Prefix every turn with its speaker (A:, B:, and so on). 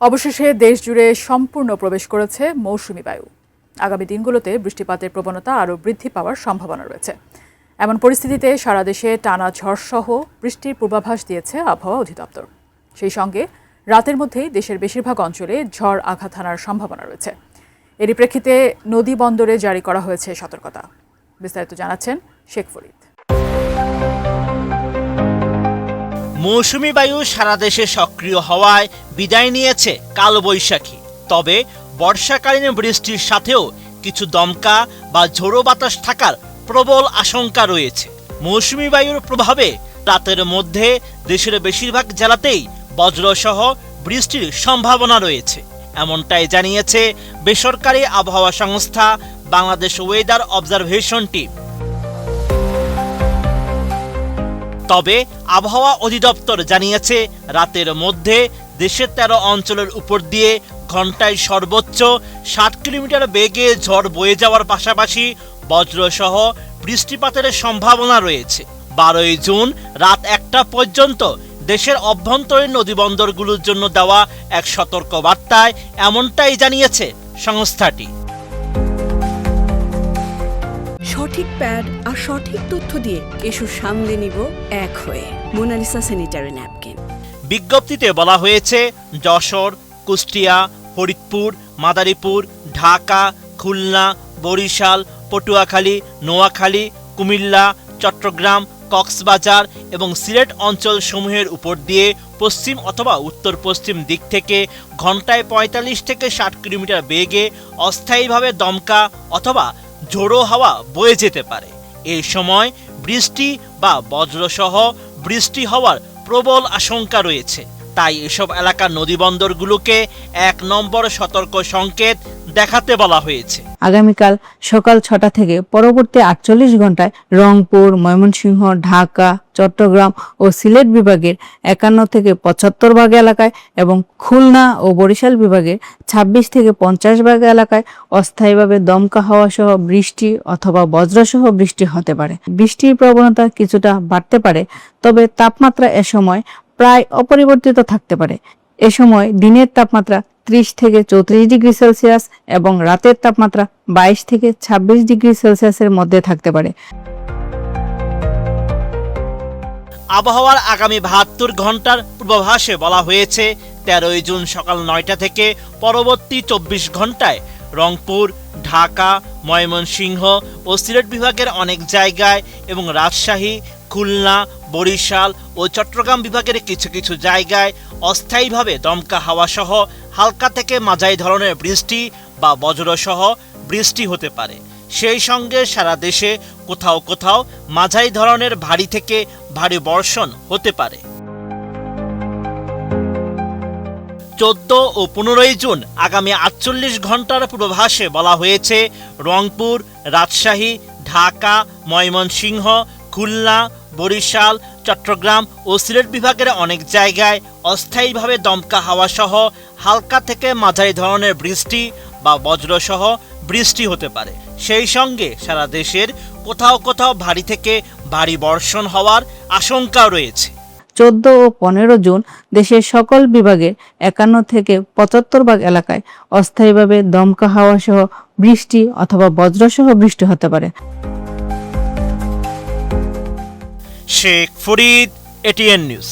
A: অবশেষে দেশজুড়ে সম্পূর্ণ প্রবেশ করেছে মৌসুমী বায়ু। আগামী দিনগুলোতে বৃষ্টিপাতের প্রবণতা আরও বৃদ্ধি পাওয়ার সম্ভাবনা রয়েছে। এমন পরিস্থিতিতে সারা দেশে টানা ঝড়সহ বৃষ্টির পূর্বাভাস দিয়েছে আবহাওয়া অধিদপ্তর। সেই সঙ্গে রাতের মধ্যেই দেশের বেশিরভাগ অঞ্চলে ঝড় আঘাত হানার সম্ভাবনা রয়েছে। এরই প্রেক্ষিতে নদী বন্দরে জারি করা হয়েছে সতর্কতা। বিস্তারিত জানাচ্ছেন শেখ ফরিদ।
B: মৌসুমী বায়ু সারা দেশে সক্রিয় হওয়ায় বিদায় নিয়েছে কালবৈশাখী। তবে বর্ষাকালীন বৃষ্টির সাথেও কিছু দমকা বা ঝোড়ো বাতাস থাকার প্রবল আশঙ্কা রয়েছে। মৌসুমী বায়ুর প্রভাবে রাতের মধ্যে দেশের বেশিরভাগ জেলাতেই বজ্রসহ বৃষ্টির সম্ভাবনা রয়েছে, এমনটাই জানিয়েছে বেসরকারি আবহাওয়া সংস্থা বাংলাদেশ ওয়েদার অবজারভেশন টিম। তবে আবহাওয়া অধিদপ্তর জানিয়েছে রাতের মধ্যে দেশের ১৩ অঞ্চলের উপর দিয়ে ঘন্টায় সর্বোচ্চ ৬০ কিলোমিটার বেগে ঝড় বয়ে যাওয়ার পাশাপাশি বজ্রসহ বৃষ্টিপাতের সম্ভাবনা রয়েছে। ১২ই জুন রাত ১টা পর্যন্ত দেশের অভ্যন্তরীণ নদীবন্দরগুলোর জন্য দেওয়া এক সতর্ক বার্তায় এমনটাই জানিয়েছে সংস্থাটি।
C: সঠিক প্যাড আর সঠিক তথ্য দিয়ে এসব সামলে নিব এক হয়ে। Monalisa sanitary napkin.
B: বিজ্ঞপ্তিতে বলা হয়েছে যশোর, কুষ্টিয়া, ফরিদপুর, মাদারীপুর, ঢাকা, খুলনা, বরিশাল, পটুয়াখালী, নোয়াখালী, কুমিল্লা, চট্টগ্রাম, কক্সবাজার এবং সিলেট অঞ্চল সমূহের উপর দিয়ে পশ্চিম অথবা উত্তর পশ্চিম দিক থেকে ঘন্টায় ৪৫ থেকে ৬০ কিলোমিটার বেগে অস্থায়ীভাবে দমকা অথবা ঝোড়ো হাওয়া বয়ে যেতে পারে। এই সময় বৃষ্টি বা বজ্রসহ বৃষ্টি হওয়ার প্রবল আশঙ্কা রয়েছে। তাই এসব এলাকার নদীবন্দরগুলোকে ১ নম্বর সতর্ক সংকেত দেখাতে বলা হয়েছে।
D: আগামীকাল সকাল ৬টা থেকে পরবর্তী ৪৮ ঘন্টায় রংপুর, ময়মনসিংহ, ঢাকা, চট্টগ্রাম ও সিলেট বিভাগের ৫১ থেকে ৭৫ ভাগ এলাকায় এবং খুলনা ও বরিশাল বিভাগের ২৬ থেকে ৫০ ভাগ এলাকায় অস্থায়ীভাবে দমকা হাওয়া সহ বৃষ্টি অথবা বজ্রসহ বৃষ্টি হতে পারে। বৃষ্টির প্রবণতা কিছুটা বাড়তে পারে, তবে তাপমাত্রা এ সময় প্রায় অপরিবর্তিত থাকতে পারে। এ সময় দিনের তাপমাত্রা ৩০ থেকে ৩৪ ডিগ্রি সেলসিয়াস এবং রাতের তাপমাত্রা ২২ থেকে ২৬ ডিগ্রি সেলসিয়াসের মধ্যে থাকতে পারে।
B: আবহাওয়ার আগামী ৭২ ঘন্টার পূর্বাভাসে বলা হয়েছে ১৩ই জুন সকাল ৯টা থেকে পরবর্তী ২৪ ঘন্টায় রংপুর, ঢাকা, ময়মনসিংহ ও সিলেট বিভাগের অনেক জায়গায় এবং রাজশাহী, খুলনা, বরিশাল ও চট্টগ্রাম বিভাগের কিছু কিছু জায়গায় অস্থায়ীভাবে দমকা হাওয়া সহ হালকা থেকে মাঝারি ধরনের বৃষ্টি বা বজ্রসহ বৃষ্টি হতে পারে। সেই সঙ্গে সারা দেশে কোথাও কোথাও মাঝারি ধরনের ভারী থেকে ভারী বর্ষণ হতে পারে। ১৪ ও ১৫ই জুন আগামী ৪৮ ঘন্টার পূর্বাভাসে বলা হয়েছে রংপুর, রাজশাহী, ঢাকা, ময়মনসিংহ, খুলনা, বরিশাল, চট্টগ্রাম ও সিলেট বিভাগের অনেক জায়গায় অস্থায়ীভাবে দমকা হাওয়া সহ হালকা থেকে মাঝারি ধরনের বৃষ্টি বা বজ্রসহ বৃষ্টি হতে পারে। সেই সঙ্গে সারা দেশের কোথাও কোথাও ভারী থেকে ভারী বর্ষণ হওয়ার আশঙ্কা রয়েছে।
D: ১৪ ও ১৫ জুন দেশের সকল বিভাগের ৫১ থেকে ৭৫ ভাগ এলাকায় অস্থায়ীভাবে দমকা হাওয়া সহ বৃষ্টি অথবা বজ্রসহ বৃষ্টি হতে পারে।
B: Sheikh Farid, ATN news.